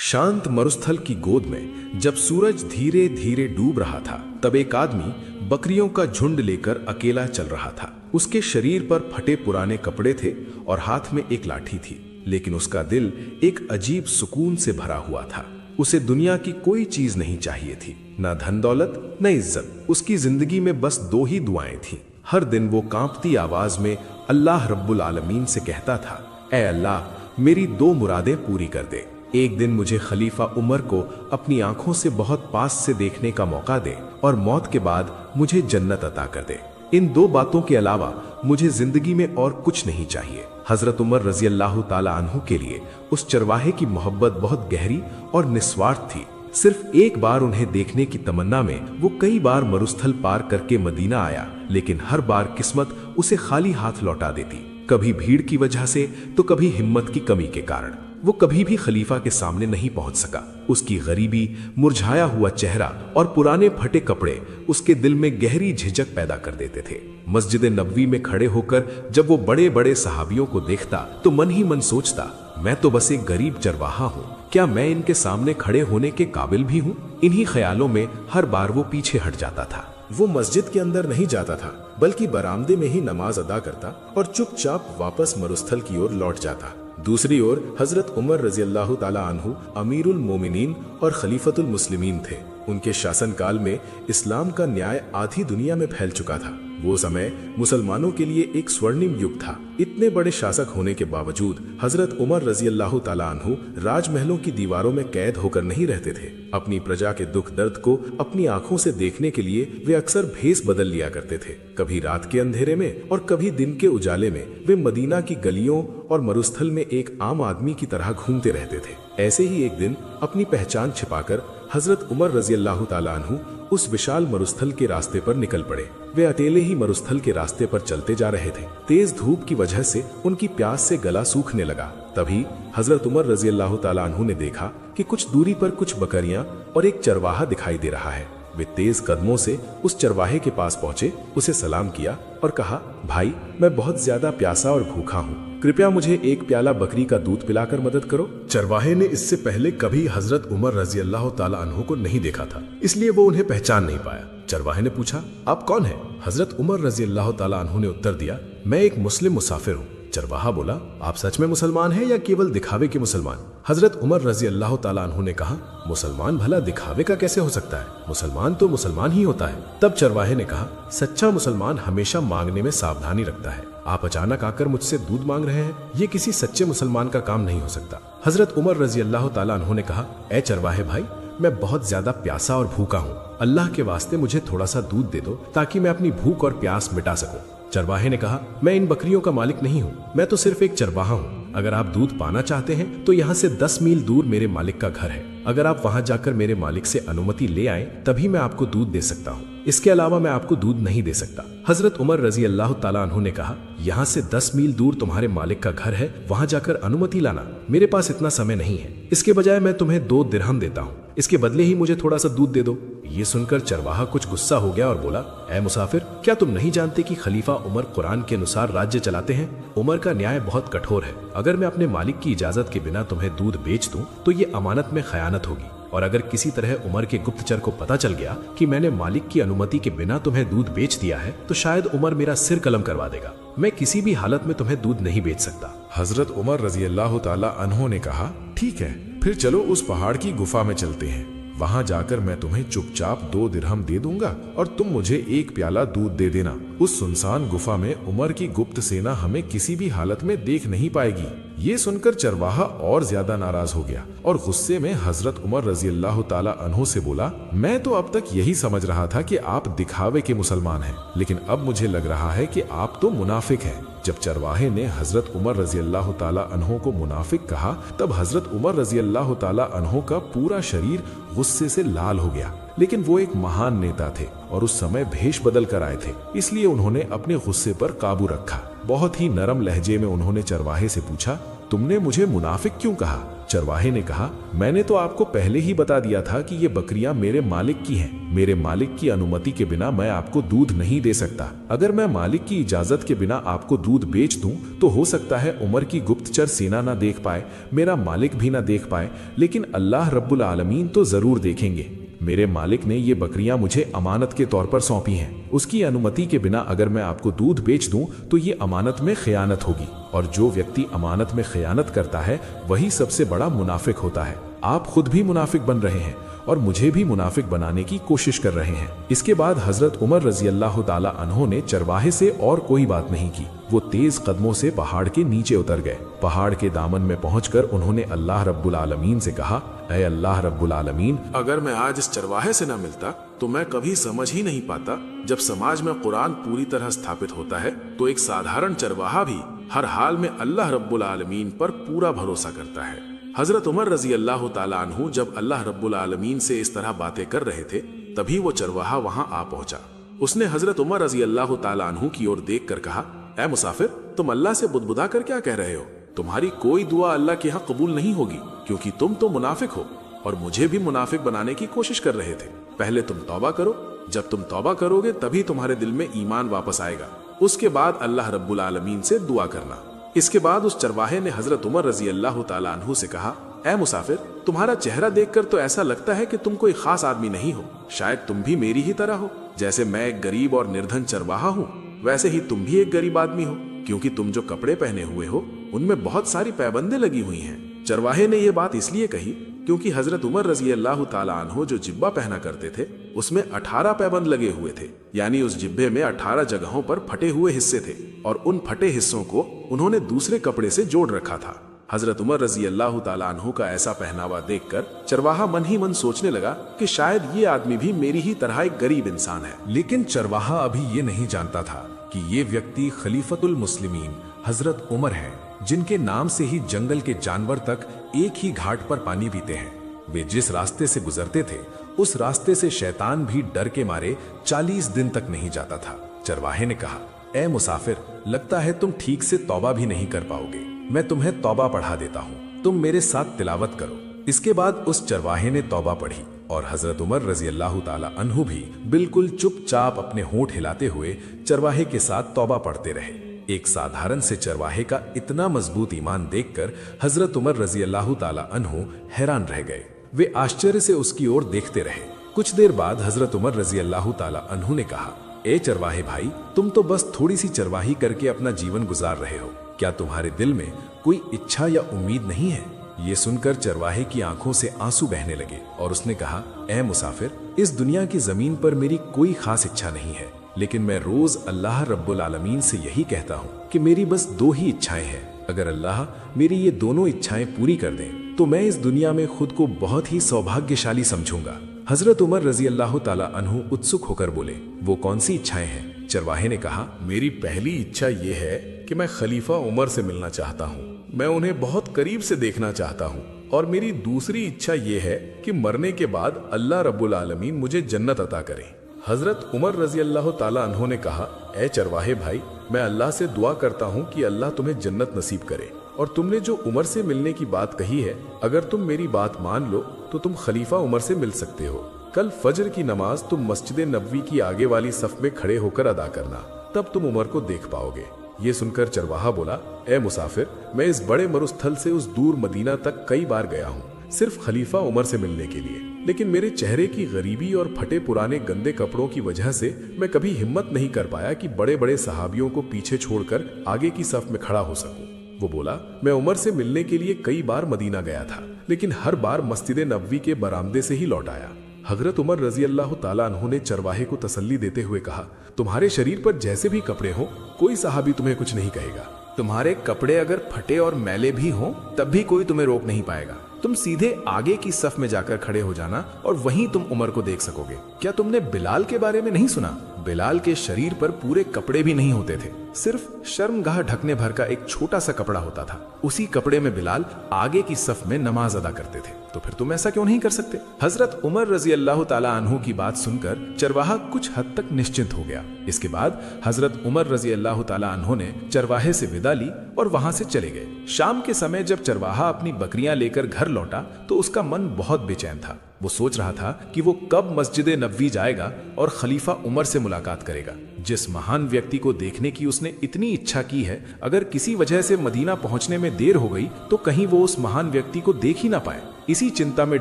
शांत मरुस्थल की गोद में जब सूरज धीरे धीरे डूब रहा था, तब एक आदमी बकरियों का झुंड लेकर अकेला चल रहा था। उसके शरीर पर फटे पुराने कपड़े थे और हाथ में एक लाठी थी, लेकिन उसका दिल एक अजीब सुकून से भरा हुआ था। उसे दुनिया की कोई चीज नहीं चाहिए थी, न धन दौलत न इज्जत। उसकी जिंदगी में बस दो ही दुआएं थीं। हर दिन वो कांपती आवाज में अल्लाह रब्बुल आलमीन से कहता था, ऐ अल्लाह, मेरी दो मुरादें पूरी कर दे। एक दिन मुझे खलीफा उमर को अपनी आंखों से बहुत पास से देखने का मौका दे और मौत के बाद मुझे जन्नत अता कर दे। इन दो बातों के अलावा मुझे जिंदगी में और कुछ नहीं चाहिए। हजरत उमर रजी अल्लाह ताला अन्हु के लिए उस चरवाहे की मोहब्बत बहुत गहरी और निस्वार्थ थी। सिर्फ एक बार उन्हें देखने की तमन्ना में वो कई बार मरुस्थल पार करके मदीना आया, लेकिन हर बार किस्मत उसे खाली हाथ लौटा देती। कभी भीड़ की वजह से तो कभी हिम्मत की कमी के कारण वो कभी भी खलीफा के सामने नहीं पहुंच सका। उसकी गरीबी, मुरझाया हुआ चेहरा और पुराने फटे कपड़े उसके दिल में गहरी झिझक पैदा कर देते थे। मस्जिद नबवी में खड़े होकर जब वो बड़े बड़े सहाबियों को देखता तो मन ही मन सोचता, मैं तो बस एक गरीब चरवाहा हूँ, क्या मैं इनके सामने खड़े होने के काबिल भी हूँ? इन्हीं ख्यालों में हर बार वो पीछे हट जाता था। वो मस्जिद के अंदर नहीं जाता था, बल्कि बरामदे में ही नमाज अदा करता और चुपचाप वापस मरुस्थल की ओर लौट जाता। दूसरी ओर हजरत उमर रजी अल्लाह ताला अन्हु अमीरुल मोमिनीन और खलीफतुल मुस्लिमीन थे। उनके शासनकाल में इस्लाम का न्याय आधी दुनिया में फैल चुका था। वो समय मुसलमानों के लिए एक स्वर्णिम युग था। इतने बड़े शासक होने के बावजूद हजरत उमर रजी अल्लाह ताला अन्हु राजमहलों की दीवारों में कैद होकर नहीं रहते थे। अपनी प्रजा के दुख दर्द को अपनी आंखों से देखने के लिए वे अक्सर भेस बदल लिया करते थे। कभी रात के अंधेरे में और कभी दिन के उजाले में वे मदीना की गलियों और मरुस्थल में एक आम आदमी की तरह घूमते रहते थे। ऐसे ही एक दिन अपनी पहचान छिपाकर हजरत उमर रजी अल्लाह ताला अन्हु उस विशाल मरुस्थल के रास्ते पर निकल पड़े। वे अकेले ही मरुस्थल के रास्ते पर चलते जा रहे थे। तेज धूप की वजह से उनकी प्यास से गला सूखने लगा। तभी हजरत उमर रजी अल्लाह ताला अन्हु ने देखा कि कुछ दूरी पर कुछ बकरियां और एक चरवाहा दिखाई दे रहा है। वे तेज कदमों से उस चरवाहे के पास पहुंचे, उसे सलाम किया और कहा, भाई, मैं बहुत ज्यादा प्यासा और भूखा हूँ, कृपया मुझे एक प्याला बकरी का दूध पिलाकर मदद करो। चरवाहे ने इससे पहले कभी हजरत उमर रजी अल्लाह ताला अन्हु को नहीं देखा था, इसलिए वो उन्हें पहचान नहीं पाया। चरवाहे ने पूछा, आप कौन हैं? हजरत उमर रजी अल्लाह ताला अन्हु ने उत्तर दिया, मैं एक मुस्लिम मुसाफिर हूँ। चरवाहा बोला, आप सच में मुसलमान हैं या केवल दिखावे के मुसलमान? हजरत उमर रजी अल्लाह ताला अन्हु ने कहा, मुसलमान भला दिखावे का कैसे हो सकता है? मुसलमान तो मुसलमान ही होता है। तब चरवाहे ने कहा, सच्चा मुसलमान हमेशा मांगने में सावधानी रखता है। आप अचानक आकर मुझसे दूध मांग रहे हैं, ये किसी सच्चे मुसलमान का काम नहीं हो सकता। हजरत उमर रजी अल्लाह ताला अन्हु ने कहा, ए चरवाहे भाई, मैं बहुत ज्यादा प्यासा और भूखा हूँ, अल्लाह के वास्ते मुझे थोड़ा सा दूध दे दो ताकि मैं अपनी भूख और प्यास मिटा सकूं। चरवाहे ने कहा, मैं इन बकरियों का मालिक नहीं हूँ, मैं तो सिर्फ एक चरवाहा हूँ। अगर आप दूध पाना चाहते हैं तो यहाँ से 10 मील दूर मेरे मालिक का घर है। अगर आप वहाँ जाकर मेरे मालिक से अनुमति ले आए तभी मैं आपको दूध दे सकता हूँ, इसके अलावा मैं आपको दूध नहीं दे सकता। हजरत उमर रजी अल्लाह ताला अन्हु ने कहा, यहाँ से 10 मील दूर तुम्हारे मालिक का घर है, वहाँ जाकर अनुमति लाना, मेरे पास इतना समय नहीं है। इसके बजाय मैं तुम्हें 2 दिरहम देता हूँ, इसके बदले ही मुझे थोड़ा सा दूध दे दो। ये सुनकर चरवाहा कुछ गुस्सा हो गया और बोला, ऐ मुसाफिर, क्या तुम नहीं जानते कि खलीफा उमर कुरान के अनुसार राज्य चलाते हैं? उमर का न्याय बहुत कठोर है। अगर मैं अपने मालिक की इजाजत के बिना तुम्हें दूध बेच दूं तो ये अमानत में खयानत होगी, और अगर किसी तरह उमर के गुप्तचर को पता चल गया कि मैंने मालिक की अनुमति के बिना तुम्हें दूध बेच दिया है तो शायद उमर मेरा सिर कलम करवा देगा। मैं किसी भी हालत में तुम्हें दूध नहीं बेच सकता। हजरत उमर रजी अल्लाह ताला अन्हु ने कहा, ठीक है, फिर चलो उस पहाड़ की गुफा में चलते हैं, वहां जाकर मैं तुम्हें चुपचाप 2 दिरहम दे दूंगा और तुम मुझे एक प्याला दूध दे देना। उस सुनसान गुफा में उमर की गुप्त सेना हमें किसी भी हालत में देख नहीं पाएगी। ये सुनकर चरवाहा और ज्यादा नाराज हो गया और गुस्से में हजरत उमर रजी अल्लाह ताला अन्हु से बोला, मैं तो अब तक यही समझ रहा था कि आप दिखावे के मुसलमान हैं, लेकिन अब मुझे लग रहा है कि आप तो मुनाफिक हैं। जब चरवाहे ने हजरत उमर रजी अल्लाह ताला अन्हु को मुनाफिक कहा, तब हजरत उमर रजी अल्लाह ताला अन्हु का पूरा शरीर गुस्से से लाल हो गया। लेकिन वो एक महान नेता थे और उस समय भेष बदल कर आए थे, इसलिए उन्होंने अपने गुस्से पर काबू रखा। बहुत ही नरम लहजे में उन्होंने चरवाहे से पूछा, तुमने मुझे मुनाफिक क्यों कहा? चरवाहे ने कहा, मैंने तो आपको पहले ही बता दिया था कि ये बकरियां मेरे मालिक की हैं। मेरे मालिक की अनुमति के बिना मैं आपको दूध नहीं दे सकता। अगर मैं मालिक की इजाजत के बिना आपको दूध बेच दूं तो हो सकता है उमर की गुप्तचर सेना ना देख पाए, मेरा मालिक भी ना देख पाए, लेकिन अल्लाह रब्बुल आलमीन तो जरूर देखेंगे। मेरे मालिक ने ये बकरियां मुझे अमानत के तौर पर सौंपी हैं। उसकी अनुमति के बिना अगर मैं आपको दूध बेच दूं तो ये अमानत में खयानत होगी, और जो व्यक्ति अमानत में खयानत करता है वही सबसे बड़ा मुनाफिक होता है। आप खुद भी मुनाफिक बन रहे हैं और मुझे भी मुनाफिक बनाने की कोशिश कर रहे हैं। इसके बाद हजरत उमर रजी अल्लाह ताला अन्हो ने चरवाहे से और कोई बात नहीं की। वो तेज कदमों से पहाड़ के नीचे उतर गए। पहाड़ के दामन में पहुंचकर उन्होंने अल्लाह रब्बुल आलमीन से कहा, ऐ अल्लाह रब्बुल आलमीन, अगर मैं आज इस चरवाहे से न मिलता तो मैं कभी समझ ही नहीं पाता जब समाज में कुरान पूरी तरह स्थापित होता है तो एक साधारण चरवाहा भी हर हाल में अल्लाह रब्बुल आलमीन पर पूरा भरोसा करता है। हजरत उमर रजी अल्लाह ताला अन्हु जब अल्लाह रब्बुल आलमीन से इस तरह बातें कर रहे थे तभी वो चरवाहा वहां आ पहुंचा। उसने हजरत उमर रजी अल्लाह ताला अन्हु की ओर देख कर कहा, ऐ मुसाफिर, तुम अल्लाह से बुदबुदा कर क्या कह रहे हो? तुम्हारी कोई दुआ अल्लाह के यहाँ कबूल नहीं होगी, क्योंकि तुम तो मुनाफिक हो और मुझे भी मुनाफिक बनाने की कोशिश कर रहे थे। पहले तुम तौबा करो, जब तुम तौबा करोगे तभी तुम्हारे दिल में ईमान वापस आएगा। उसके बाद अल्लाह रब्बुल आलमीन से दुआ करना। इसके बाद उस चरवाहे ने हजरत उमर रजी अल्लाह ताला अन्हु से कहा, ऐ मुसाफिर, तुम्हारा चेहरा देखकर तो ऐसा लगता है कि तुम कोई खास आदमी नहीं हो। शायद तुम भी मेरी ही तरह हो। जैसे मैं एक गरीब और निर्धन चरवाहा हूँ, वैसे ही तुम भी एक गरीब आदमी हो, क्योंकि तुम जो कपड़े पहने हुए हो उनमें बहुत सारी पैबंदें लगी हुई हैं। चरवाहे ने यह बात इसलिए कही क्योंकि हजरत उमर रजी अल्लाह ताला अन्हु जो जिब्बा पहना करते थे उसमें 18 पैबंद लगे हुए थे, यानी उस जिब्बे में 18 जगहों पर फटे हुए हिस्से थे और उन फटे हिस्सों को उन्होंने दूसरे कपड़े से जोड़ रखा था। हजरत उमर रजी अल्लाह ताला अन्हु का ऐसा पहनावा देखकर चरवाहा मन ही मन सोचने लगा कि शायद ये आदमी भी मेरी ही तरह एक गरीब इंसान है। लेकिन चरवाहा अभी ये नहीं जानता था कि ये व्यक्ति खलीफतुल मुस्लिमीन हजरत उमर हैं, जिनके नाम से ही जंगल के जानवर तक एक ही घाट पर पानी पीते हैं। वे जिस रास्ते से गुजरते थे उस रास्ते से शैतान भी डर के मारे 40 दिन तक नहीं जाता था। चरवाहे ने कहा, ऐ मुसाफिर, लगता है तुम ठीक से तौबा भी नहीं कर पाओगे। मैं तुम्हें तौबा पढ़ा देता हूँ, तुम मेरे साथ तिलावत करो। इसके बाद उस चरवाहे ने तौबा पढ़ी और हजरत उमर रजी अल्लाह ताला अन्हु भी बिल्कुल चुपचाप अपने होंठ हिलाते हुए चरवाहे के साथ तौबा पढ़ते रहे। एक साधारण से चरवाहे का इतना मजबूत ईमान देखकर हजरत उमर रजी अल्लाह ताला अन्हु हैरान रह गए। वे आश्चर्य से उसकी ओर देखते रहे। कुछ देर बाद हजरत उमर रजी अल्लाह ताला अन्हु ने कहा, ए चरवाहे भाई, तुम तो बस थोड़ी सी चरवाही करके अपना जीवन गुजार रहे हो। क्या तुम्हारे दिल में कोई इच्छा या उम्मीद नहीं है? ये सुनकर चरवाहे की आंखों से आंसू बहने लगे और उसने कहा, ऐ मुसाफिर, इस दुनिया की जमीन पर मेरी कोई खास इच्छा नहीं है, लेकिन मैं रोज अल्लाह रब्बुल आलमीन से यही कहता हूँ कि मेरी बस 2 ही इच्छाएं हैं। अगर अल्लाह मेरी ये दोनों इच्छाएं पूरी कर दे तो मैं इस दुनिया में खुद को बहुत ही सौभाग्यशाली समझूंगा। हजरत उमर रजी अल्लाह ताला अन्हु उत्सुक होकर बोले, वो कौन सी इच्छाएं हैं? चरवाहे ने कहा, मेरी पहली इच्छा ये है कि मैं खलीफा उमर से मिलना चाहता हूँ। मैं उन्हें बहुत करीब से देखना चाहता हूँ। और मेरी दूसरी इच्छा ये है कि मरने के बाद अल्लाह रब्बुल आलमीन मुझे जन्नत अता करे। हजरत उमर रजी अल्लाह ताला अन्हु ने कहा, ए चरवाहे भाई, मैं अल्लाह से दुआ करता हूँ कि अल्लाह तुम्हें जन्नत नसीब करे। और तुमने जो उमर से मिलने की बात कही है, अगर तुम मेरी बात मान लो तो तुम खलीफा उमर से मिल सकते हो। कल फजर की नमाज तुम मस्जिद नबवी की आगे वाली सफ में खड़े होकर अदा करना, तब तुम उमर को देख पाओगे। ये सुनकर चरवाहा बोला, ए मुसाफिर, मैं इस बड़े मरुस्थल से उस दूर मदीना तक कई बार गया हूँ सिर्फ खलीफा उमर से मिलने के लिए, लेकिन मेरे चेहरे की गरीबी और फटे पुराने गंदे कपड़ों की वजह से मैं कभी हिम्मत नहीं कर पाया कि बड़े बड़े सहाबियों को पीछे छोड़कर आगे की सफ में खड़ा हो सकूं। वो बोला, मैं उमर से मिलने के लिए कई बार मदीना गया था, लेकिन हर बार मस्जिद नबवी के बरामदे से ही लौट आया। हजरत उमर रजी अल्लाह ताला अन्हु ने चरवाहे को तसल्ली देते हुए कहा, तुम्हारे शरीर पर जैसे भी कपड़े हो, कोई सहाबी तुम्हें कुछ नहीं कहेगा। तुम्हारे कपड़े अगर फटे और मैले भी हों, तब भी कोई तुम्हें रोक नहीं पाएगा। तुम सीधे आगे की सफ में जाकर खड़े हो जाना और वहीं तुम उमर को देख सकोगे। क्या तुमने बिलाल के बारे में नहीं सुना? बिलाल के शरीर पर पूरे कपड़े भी नहीं होते थे, सिर्फ शर्मगाह ढकने भर का एक छोटा सा कपड़ा होता था। उसी कपड़े में बिलाल आगे की सफ में नमाज अदा करते थे। तो फिर तुम ऐसा क्यों नहीं कर सकते? हजरत उमर रजी अल्लाह ताला अन्हु की बात सुनकर चरवाहा कुछ हद तक निश्चिंत हो गया। इसके बाद हजरत उमर रजी अल्लाह ताला अन्हु ने चरवाहे से विदा ली और वहां से चले गए। शाम के समय जब चरवाहा अपनी बकरियां लेकर घर लौटा तो उसका मन बहुत बेचैन था। वो सोच रहा था कि वो कब मस्जिद नबवी जाएगा और खलीफा उमर से मुलाकात करेगा, जिस महान व्यक्ति को देखने की उसने इतनी इच्छा की है। अगर किसी वजह से मदीना पहुंचने में देर हो गई तो कहीं वो उस महान व्यक्ति को देख ही ना पाए। इसी चिंता में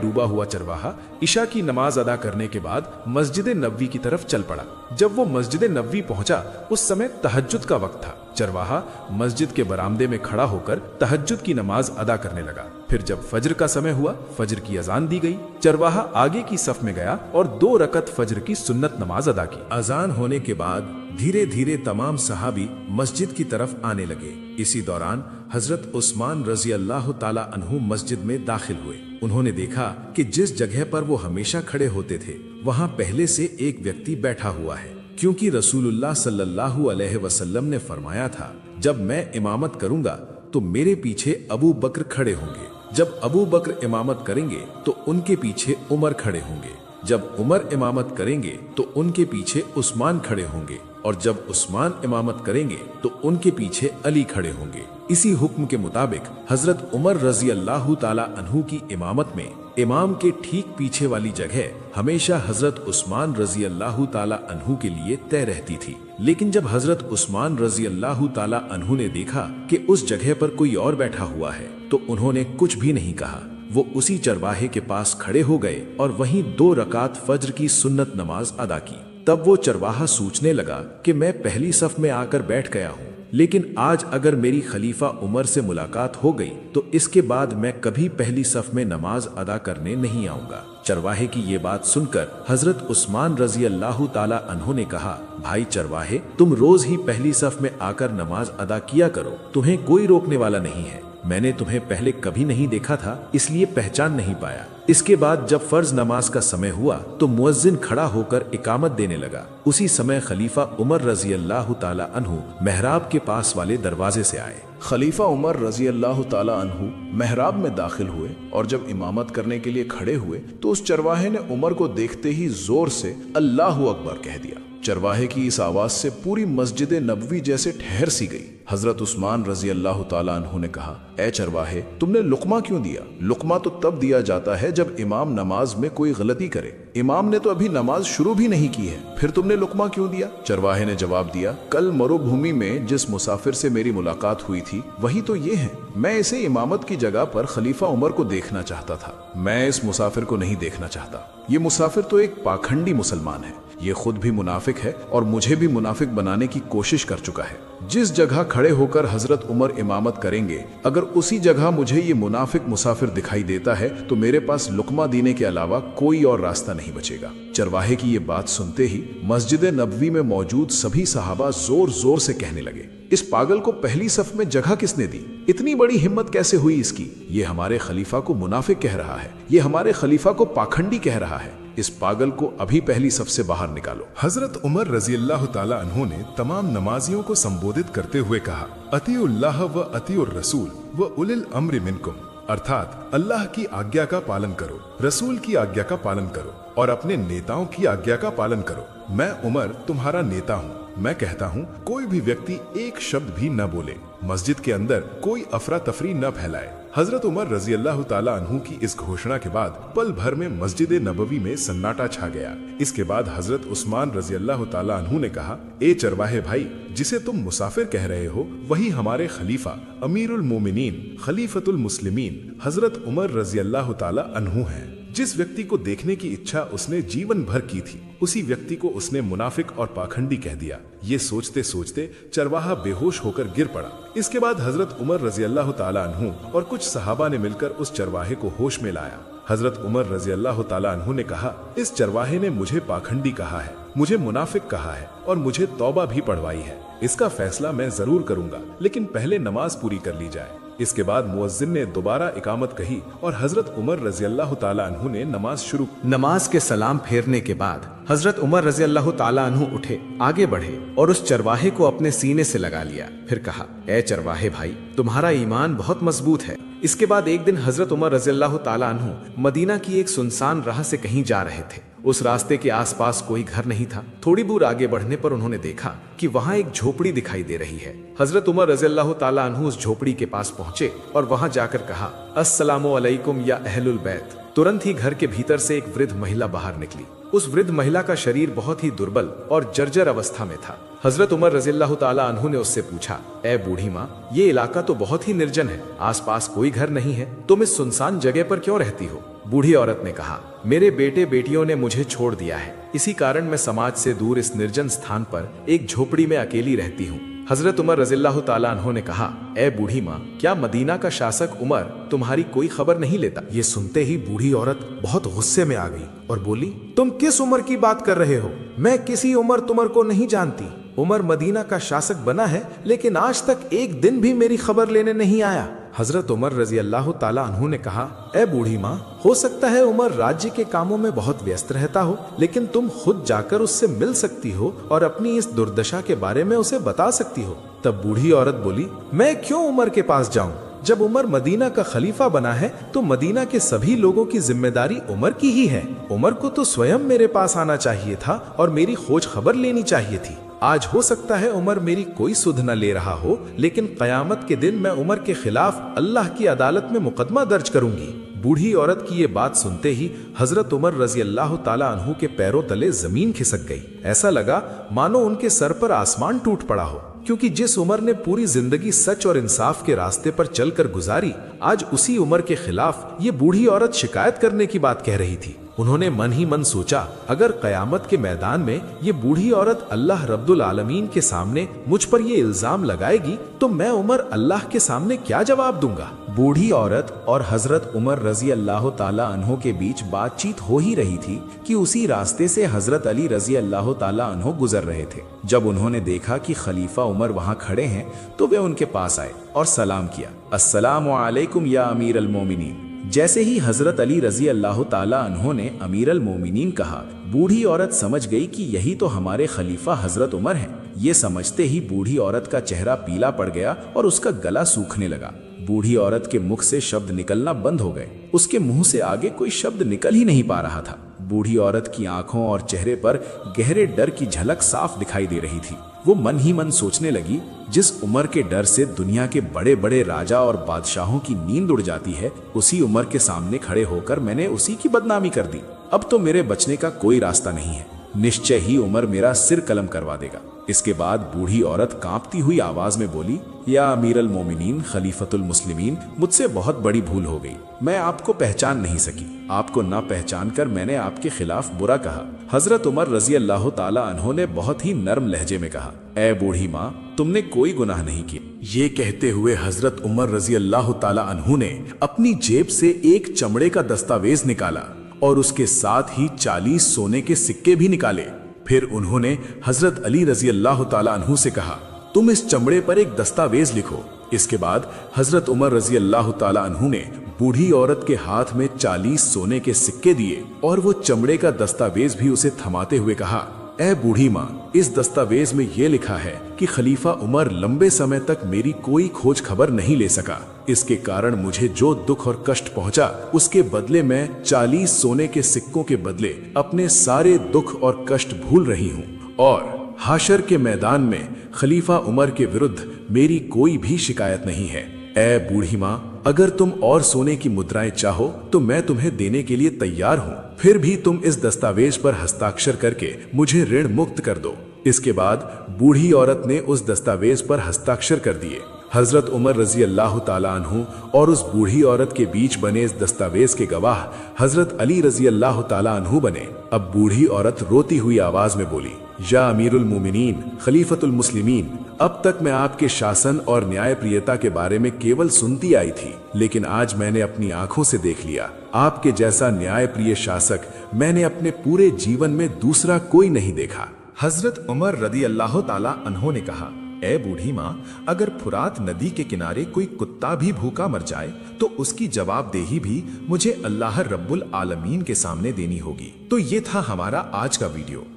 डूबा हुआ चरवाहा इशा की नमाज अदा करने के बाद मस्जिद नबवी की तरफ चल पड़ा। जब वो मस्जिद नबवी पहुंचा उस समय तहज्जुद का वक्त था। चरवाहा मस्जिद के बरामदे में खड़ा होकर तहज्जुद की नमाज अदा करने लगा। फिर जब फज्र का समय हुआ, फज्र की अजान दी गई। चरवाहा आगे की सफ में गया और 2 रकत फज्र की सुन्नत नमाज अदा की। अजान होने के बाद धीरे धीरे तमाम सहाबी मस्जिद की तरफ आने लगे। इसी दौरान हजरत उस्मान रजी अल्लाह ताला अन्हु मस्जिद में दाखिल हुए। उन्होंने देखा कि जिस जगह पर वो हमेशा खड़े होते थे वहां पहले से एक व्यक्ति बैठा हुआ है, क्योंकि रसूलुल्लाह सल्लल्लाहु अलैहि वसल्लम ने फरमाया था, जब मैं इमामत करूंगा तो मेरे पीछे अबू बकर खड़े होंगे, जब अबू बकर इमामत करेंगे तो उनके पीछे उमर खड़े होंगे, जब उमर इमामत करेंगे तो उनके पीछे उस्मान खड़े होंगे, और जब उस्मान इमामत करेंगे तो उनके पीछे अली खड़े होंगे। इसी हुक्म के मुताबिक हजरत उमर रजी अल्लाह ताला अन्हु की इमामत में इमाम के ठीक पीछे वाली जगह हमेशा हजरत उस्मान रजी अल्लाह ताला अन्हु के लिए तय रहती थी। लेकिन जब हजरत उस्मान रजी अल्लाह ताला अन्हु ने देखा कि उस जगह पर कोई और बैठा हुआ है तो उन्होंने कुछ भी नहीं कहा। वो उसी चरवाहे के पास खड़े हो गए और वहीं 2 रकात फज्र की सुन्नत नमाज अदा की। तब वो चरवाहा सोचने लगा कि मैं पहली सफ में आकर बैठ गया हूँ, लेकिन आज अगर मेरी खलीफा उमर से मुलाकात हो गई तो इसके बाद मैं कभी पहली सफ में नमाज अदा करने नहीं आऊंगा। चरवाहे की ये बात सुनकर हजरत उस्मान रजी अल्लाह ताला अन्हु ने कहा, भाई चरवाहे, तुम रोज ही पहली सफ में आकर नमाज अदा किया करो, तुम्हें कोई रोकने वाला नहीं है। मैंने तुम्हें पहले कभी नहीं देखा था, इसलिए पहचान नहीं पाया। इसके बाद जब फर्ज नमाज का समय हुआ तो मुअज्जिन खड़ा होकर इकामत देने लगा। उसी समय खलीफा उमर रजी अल्लाह ताला अन्हु मेहराब के पास वाले दरवाजे से आए। खलीफा उमर रजी अल्लाह ताला अन्हु मेहराब में दाखिल हुए और जब इमामत करने के लिए खड़े हुए तो उस चरवाहे ने उमर को देखते ही जोर से अल्लाहु अकबर कह दिया। चरवाहे की इस आवाज से पूरी मस्जिद नबवी जैसे ठहर सी गई। हजरत उस्मान रजी अल्लाह ताला अन्हु ने कहा, ए चरवाहे, तुमने लुकमा क्यों दिया? लुकमा तो तब दिया जाता है जब इमाम नमाज में कोई गलती करे। इमाम ने तो अभी नमाज शुरू भी नहीं की है, फिर तुमने लुकमा क्यों दिया? चरवाहे ने जवाब दिया, कल मरुभूमि में जिस मुसाफिर से मेरी मुलाकात हुई थी वही तो ये है। मैं इसे इमामत की जगह पर खलीफा उमर को देखना चाहता था, मैं इस मुसाफिर को नहीं देखना चाहता। ये मुसाफिर तो एक पाखंडी मुसलमान है, ये खुद भी मुनाफिक है और मुझे भी मुनाफिक बनाने की कोशिश कर चुका है। जिस जगह खड़े होकर हजरत उमर इमामत करेंगे, अगर उसी जगह मुझे ये मुनाफिक मुसाफिर दिखाई देता है तो मेरे पास लुकमा देने के अलावा कोई और रास्ता नहीं बचेगा। चरवाहे की ये बात सुनते ही मस्जिद नबवी में मौजूद सभी सहाबा जोर जोर से कहने लगे, इस पागल को पहली सफ में जगह किसने दी? इतनी बड़ी हिम्मत कैसे हुई इसकी? ये हमारे खलीफा को मुनाफिक कह रहा है, ये हमारे खलीफा को पाखंडी कह रहा है। इस पागल को अभी पहली सफ से बाहर निकालो। हजरत उमर रजी अल्लाह ताला अन्हु ने तमाम नमाजियों को संबोधित करते हुए कहा, अतीउल्लाह व अतीउर रसूल व उलिल अम्र मिनकुम, अर्थात अल्लाह की आज्ञा का पालन करो, रसूल की आज्ञा का पालन करो और अपने नेताओं की आज्ञा का पालन करो। मैं उमर तुम्हारा नेता हूँ। मैं कहता हूँ कोई भी व्यक्ति एक शब्द भी न बोले, मस्जिद के अंदर कोई अफरा तफरी न फैलाए। हजरत उमर रजी अल्लाह ताला अन्हु की इस घोषणा के बाद पल भर में मस्जिद नबवी में सन्नाटा छा गया। इसके बाद हजरत उस्मान रजी अल्लाह ताला अन्हु ने कहा, ए चरवाहे भाई, जिसे तुम मुसाफिर कह रहे हो वही हमारे खलीफा अमीरुल मोमिनीन खलीफतुल मुस्लिमीन हजरत उमर रजी अल्लाह ताला अन्हु हैं। जिस व्यक्ति को देखने की इच्छा उसने जीवन भर की थी, उसी व्यक्ति को उसने मुनाफिक और पाखंडी कह दिया। ये सोचते सोचते चरवाहा बेहोश होकर गिर पड़ा। इसके बाद हजरत उमर रजी अल्लाह ताला अन्हु और कुछ सहाबा ने मिलकर उस चरवाहे को होश में लाया। हजरत उमर रजी अल्लाह ताला अन्हु ने कहा, इस चरवाहे ने मुझे पाखंडी कहा है, मुझे मुनाफिक कहा है और मुझे तौबा भी पढ़वाई है। इसका फैसला मैं जरूर करूंगा, लेकिन पहले नमाज पूरी कर ली जाए। इसके बाद मुअज्जिन ने दोबारा इकामत कही और हजरत उमर रजी अल्लाह ताला अन्हु ने नमाज शुरू। नमाज के सलाम फेरने के बाद हजरत उमर रजी अल्लाह ताला अन्हु उठे, आगे बढ़े और उस चरवाहे को अपने सीने से लगा लिया। फिर कहा, ए चरवाहे भाई, तुम्हारा ईमान बहुत मजबूत है। इसके बाद एक दिन हजरत उमर रजी अल्लाह ताला अन्हु मदीना की एक सुनसान राह से कहीं जा रहे थे। उस रास्ते के आसपास कोई घर नहीं था। थोड़ी दूर आगे बढ़ने पर उन्होंने देखा कि वहां एक झोपड़ी दिखाई दे रही है। हजरत उमर रजी अल्लाह ताला अन्हु उस झोपड़ी के पास पहुंचे और वहां जाकर कहा, अस्सलामु अलैकुम या अहलुल बैत। तुरंत ही घर के भीतर से एक वृद्ध महिला बाहर निकली। उस वृद्ध महिला का शरीर बहुत ही दुर्बल और जर्जर अवस्था में था। हजरत उमर रजी अल्लाह ताला अन्हु ने उससे पूछा, ए बूढ़ी माँ, ये इलाका तो बहुत ही निर्जन है, आसपास कोई घर नहीं है, तुम इस सुनसान जगह पर क्यों रहती हो? बूढ़ी औरत ने कहा, मेरे बेटे बेटियों ने मुझे छोड़ दिया है, इसी कारण मैं समाज से दूर इस निर्जन स्थान पर एक झोपड़ी में अकेली रहती हूँ। हजरत उमर रज़ियल्लाहु ताला अन्हु ने कहा, ए बूढ़ी माँ, क्या मदीना का शासक उमर तुम्हारी कोई खबर नहीं लेता? ये सुनते ही बूढ़ी औरत बहुत गुस्से में आ गई और बोली, तुम किस उमर की बात कर रहे हो? मैं किसी उमर तुमर को नहीं जानती। उमर मदीना का शासक बना है, लेकिन आज तक एक दिन भी मेरी खबर लेने नहीं आया। हजरत उमर रजी अल्लाह ताला अन्हु ने कहा, ए बूढ़ी माँ, हो सकता है उमर राज्य के कामों में बहुत व्यस्त रहता हो, लेकिन तुम खुद जाकर उससे मिल सकती हो और अपनी इस दुर्दशा के बारे में उसे बता सकती हो। तब बूढ़ी औरत बोली, मैं क्यों उमर के पास जाऊं? जब उमर मदीना का खलीफा बना है तो मदीना के सभी लोगों की जिम्मेदारी उमर की ही है। उमर को तो स्वयं मेरे पास आना चाहिए था और मेरी खोज खबर लेनी चाहिए थी। आज हो सकता है उमर मेरी कोई सुध न ले रहा हो, लेकिन कयामत के दिन मैं उमर के खिलाफ अल्लाह की अदालत में मुकदमा दर्ज करूंगी। बूढ़ी औरत की ये बात सुनते ही हजरत उमर रजी अल्लाह ताला अन्हु के पैरों तले जमीन खिसक गई। ऐसा लगा मानो उनके सर पर आसमान टूट पड़ा हो, क्योंकि जिस उमर ने पूरी जिंदगी सच और इंसाफ के रास्ते पर चलकर गुजारी, आज उसी उमर के खिलाफ ये बूढ़ी औरत शिकायत करने की बात कह रही थी। उन्होंने मन ही मन सोचा, अगर कयामत के मैदान में ये बूढ़ी औरत अल्लाह रब्बुल आलमीन के सामने मुझ पर ये इल्जाम लगाएगी तो मैं उमर अल्लाह के सामने क्या जवाब दूंगा। बूढ़ी औरत और हजरत उमर रजी अल्लाह ताला अन्हो के बीच बातचीत हो ही रही थी कि उसी रास्ते से हजरत अली रजी अल्लाह ताला अन्हो गुजर रहे थे। जब उन्होंने देखा कि खलीफा उमर वहां खड़े हैं तो वे उनके पास आए और सलाम किया, अस्सलामु अलैकुम या अमीर अल मोमिनीन। जैसे ही हजरत अली रजी अल्लाह ताला अन्हो ने अमीर अल मोमिनीन कहा, बूढ़ी औरत समझ गई कि यही तो हमारे खलीफा हजरत उमर हैं। ये समझते ही बूढ़ी औरत का चेहरा पीला पड़ गया और उसका गला सूखने लगा। बूढ़ी औरत के मुख से शब्द निकलना बंद हो गए। उसके मुंह से आगे कोई शब्द निकल ही नहीं पा रहा था। बूढ़ी औरत की आंखों और चेहरे पर गहरे डर की झलक साफ दिखाई दे रही थी। वो मन ही मन सोचने लगी, जिस उमर के डर से दुनिया के बड़े बड़े राजा और बादशाहों की नींद उड़ जाती है, उसी उमर के सामने खड़े होकर मैंने उसी की बदनामी कर दी। अब तो मेरे बचने का कोई रास्ता नहीं है। निश्चय ही उमर मेरा सिर कलम करवा देगा। इसके बाद बूढ़ी औरत कांपती हुई आवाज में बोली, या अमीर अल मोमिनीन खलीफतुल मुस्लिमीन, मुझसे बहुत बड़ी भूल हो गई। मैं आपको पहचान नहीं सकी। आपको ना पहचान कर मैंने आपके खिलाफ बुरा कहा। हजरत उमर रजी अल्लाह ताला अन्हो ने बहुत ही नर्म लहजे में कहा, ए बूढ़ी माँ, तुमने कोई गुनाह नहीं किया। ये कहते हुए हजरत उमर रजी अल्लाह ताला अन्हो ने अपनी जेब से एक चमड़े का दस्तावेज निकाला और उसके साथ ही 40 सोने के सिक्के भी निकाले। फिर उन्होंने हजरत अली रजी अल्लाह ताला अन्हु से कहा, तुम इस चमड़े पर एक दस्तावेज लिखो। इसके बाद हजरत उमर रजी अल्लाह ताला अन्हु ने बूढ़ी औरत के हाथ में 40 सोने के सिक्के दिए और वो चमड़े का दस्तावेज भी उसे थमाते हुए कहा, ए बूढ़ी माँ, इस दस्तावेज में ये लिखा है कि खलीफा उमर लंबे समय तक मेरी कोई खोज खबर नहीं ले सका। इसके कारण मुझे जो दुख और कष्ट पहुंचा, उसके बदले मैं 40 सोने के सिक्कों के बदले अपने सारे दुख और कष्ट भूल रही हूँ और हाशर के मैदान में खलीफा उमर के विरुद्ध मेरी कोई भी शिकायत नहीं है। ए बूढ़ी माँ, अगर तुम और सोने की मुद्राएं चाहो तो मैं तुम्हें देने के लिए तैयार हूँ। फिर भी तुम इस दस्तावेज पर हस्ताक्षर करके मुझे ऋण मुक्त कर दो। इसके बाद बूढ़ी औरत ने उस दस्तावेज पर हस्ताक्षर कर दिए। हजरत उमर रजी अल्लाह ताला अन्हु और उस बूढ़ी औरत के बीच बने इस दस्तावेज के गवाह हजरत अली रजी अल्लाह ताला अन्हु बने। अब बूढ़ी औरत रोती हुई आवाज में बोली, या अमीरुल मोमिनीन खलीफतुल मुस्लिमीन, अब तक मैं आपके शासन और न्यायप्रियता के बारे में केवल सुनती आई थी, लेकिन आज मैंने अपनी आंखों से देख लिया। आपके जैसा न्यायप्रिय शासक मैंने अपने पूरे जीवन में दूसरा कोई नहीं देखा। हजरत उमर रदी अल्लाह ताला अन्हो ने कहा, ए बूढ़ी माँ, अगर फुरात नदी के किनारे कोई कुत्ता भी भूखा मर जाए तो उसकी जवाबदेही भी मुझे अल्लाह रब्बुल आलमीन के सामने देनी होगी। तो ये था हमारा आज का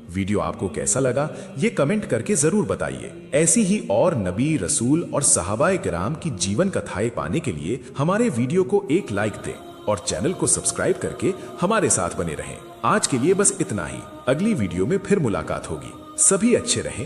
वीडियो आपको कैसा लगा ये कमेंट करके जरूर बताइए। ऐसी ही और नबी, रसूल और सहाबाए किराम की जीवन कथाएं पाने के लिए हमारे वीडियो को एक लाइक दें और चैनल को सब्सक्राइब करके हमारे साथ बने रहें। आज के लिए बस इतना ही। अगली वीडियो में फिर मुलाकात होगी। सभी अच्छे रहें,